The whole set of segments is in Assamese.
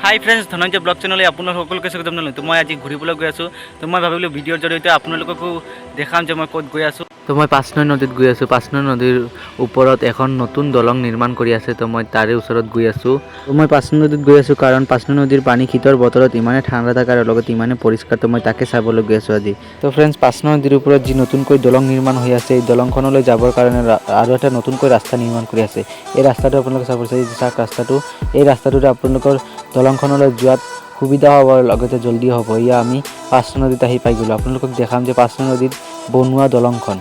হাই ফ্ৰেণ্ডছ, ধনঞ্জয় ব্লগ চেনেলে আপোনালোক সকলোকে স্বাগতম জনালোঁ। তো মই আজি ঘূৰিবলৈ গৈ আছোঁ। তো মই ভাবিলোঁ ভিডিঅ'ৰ জৰিয়তে আপোনালোককো দেখাম যে মই ক'ত গৈ আছোঁ। তো মই ৫ নং নদীত গৈ আছোঁ। ৫ নং নদীৰ ওপৰত এখন নতুন দলং নিৰ্মাণ কৰি আছে। তো মই তাৰে ওচৰত গৈ আছোঁ। তো মই ৫ নং নদীত গৈ আছোঁ কাৰণ ৫ নং নদীৰ পানী শীতৰ বতৰত ইমানে ঠাণ্ডা থাকে আৰু লগতে ইমানে পৰিষ্কাৰ। তো মই তাকে চাবলৈ গৈ আছোঁ আজি। তো ফ্ৰেণ্ডছ, ৫ নং নদীৰ ওপৰত যি নতুনকৈ দলং নিৰ্মাণ হৈ আছে, এই দলংখনলৈ যাবৰ কাৰণে আৰু এটা নতুনকৈ ৰাস্তা নিৰ্মাণ কৰি আছে। এই ৰাস্তাটো আপোনালোকে চাব পাৰিছে, এই চাওক ৰাস্তাটো। এই ৰাস্তাটোতে আপোনালোকৰ দলংখনলৈ যোৱাত সুবিধা হ'ব আৰু লগতে জল্দি হ'ব। এয়া আমি ৫ নং নদীত আহি পাই গ'লোঁ। আপোনালোকক দেখাম যে ৫ নং নদীত বনোৱা দলংখন।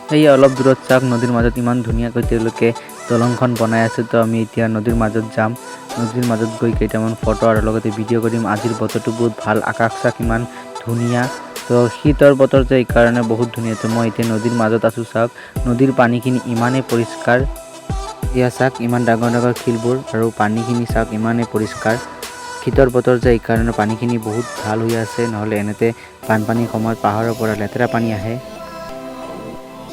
সেয়া অলপ দূৰত চাওক, নদীৰ মাজত ইমান ধুনীয়াকৈ তেওঁলোকে দলংখন বনাই আছে। তো আমি এতিয়া নদীৰ মাজত যাম। নদীৰ মাজত গৈ কেইটামান ফটো আৰু লগতে ভিডিঅ' কৰিম। আজিৰ বতৰটো বহুত ভাল, আকাশ চাক ইমান ধুনীয়া। তো শীতৰ বতৰ যে এইকাৰণে বহুত ধুনীয়া। তো মই এতিয়া নদীৰ মাজত আছোঁ। চাওক নদীৰ পানীখিনি ইমানেই পৰিষ্কাৰ। এয়া চাওক ইমান ডাঙৰ ডাঙৰ শিলবোৰ আৰু পানীখিনি চাওক ইমানেই পৰিষ্কাৰ। শীতৰ বতৰ যে এইকাৰণে পানীখিনি বহুত ভাল হৈ আছে, নহ'লে এনেতে বানপানীৰ সময়ত পাহাৰৰ পৰা লেতেৰা পানী আহে।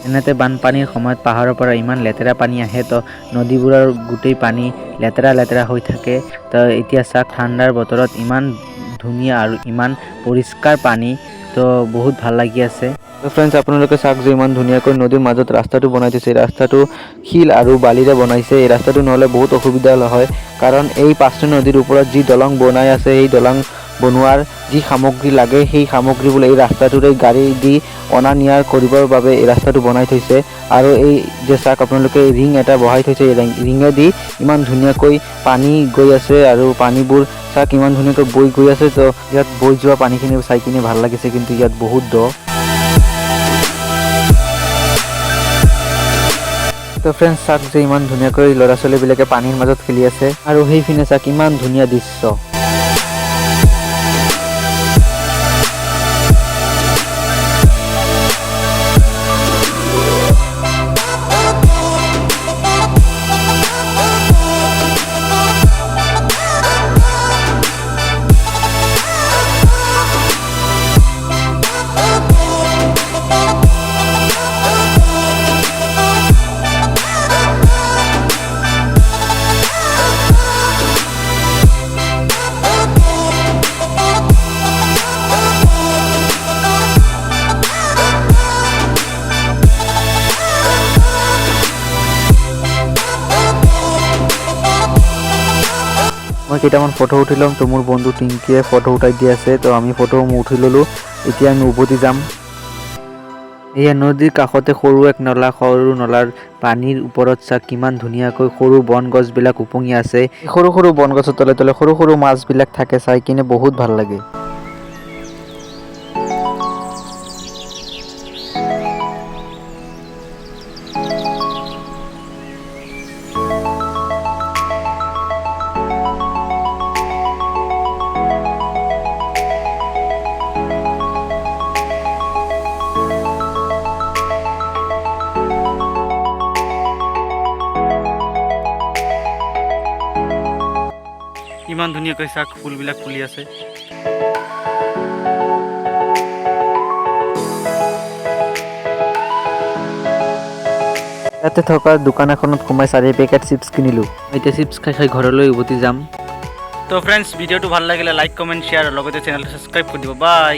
এনেতে বানপানীৰ সময়ত পাহাৰৰ পৰা ইমান লেতেৰা পানী আহে, তো নদীবোৰৰ গোটেই পানী লেতেৰা লেতেৰা হৈ থাকে। তো এতিয়া চাওক ঠাণ্ডাৰ বতৰত ইমান ধুনীয়া আৰু ইমান পৰিষ্কাৰ পানী, তো বহুত ভাল লাগি আছে। তো ফ্ৰেণ্ডছ, আপোনালোকে চাওক যে ইমান ধুনীয়াকৈ নদীৰ মাজত ৰাস্তাটো বনাই দিছে। ৰাস্তাটো শিল আৰু বালিৰে বনাইছে। এই ৰাস্তাটো নহ'লে বহুত অসুবিধা হয়, কাৰণ এই ৫ নং নদীৰ ওপৰত যি দলং বনাই আছে, এই দলং বনোৱাৰ যি সামগ্ৰী লাগে, সেই সামগ্ৰীবোৰ এই ৰাস্তাটোৰে গাড়ী দি অনা নিয়া কৰিবৰ বাবে এই ৰাস্তাটো বনাই থৈছে। আৰু এই যে চাওক আপোনালোকে ৰিং এটা বহাই থৈছে, এই ৰিঙেদি ইমান ধুনীয়াকৈ পানী গৈ আছে আৰু পানীবোৰ চাওক ইমান ধুনীয়াকৈ বৈ গৈ আছে। তো ইয়াত বৈ যোৱা পানীখিনি চাই কিনে ভাল লাগিছে, কিন্তু ইয়াত বহুত দ। তো ফ্ৰেণ্ডছ, চাওক যে ইমান ধুনীয়াকৈ ল'ৰা ছোৱালীবিলাকে পানীৰ মাজত খেলি আছে আৰু সেইপিনে চাওক ইমান ধুনীয়া দৃশ্য। মই কেইটামান ফটো উঠি ল'ম। তো মোৰ বন্ধু টিংকিয়ে ফটো উঠাই দি আছে, তো আমি ফটো উঠি ল'লোঁ। এতিয়া আমি উভতি যাম। এয়া নদীৰ কাষতে সৰু এক নলা, সৰু নলাৰ পানীৰ ওপৰত চাওক কিমান ধুনীয়াকৈ সৰু বন গছবিলাক উপঙি আছে। সৰু সৰু বন গছৰ তলে তলে সৰু সৰু মাছবিলাক থাকে, চাই কিনে বহুত ভাল লাগে। ইমান ধুনীয়াকৈ চাওক ফুলবিলাক ফুলি আছে। ইয়াতে থকা দোকান এখনত সোমাই 4 পেকেট চিপছ কিনিলোঁ। এতিয়া চিপছ খাই খাই ঘৰলৈ উভতি যাম। তো ফ্ৰেণ্ডছ, ভিডিঅ'টো ভাল লাগিলে লাইক কমেণ্ট শ্বেয়াৰ আৰু লগতে চেনেলটো ছাবস্ক্ৰাইব কৰি দিব। বাই।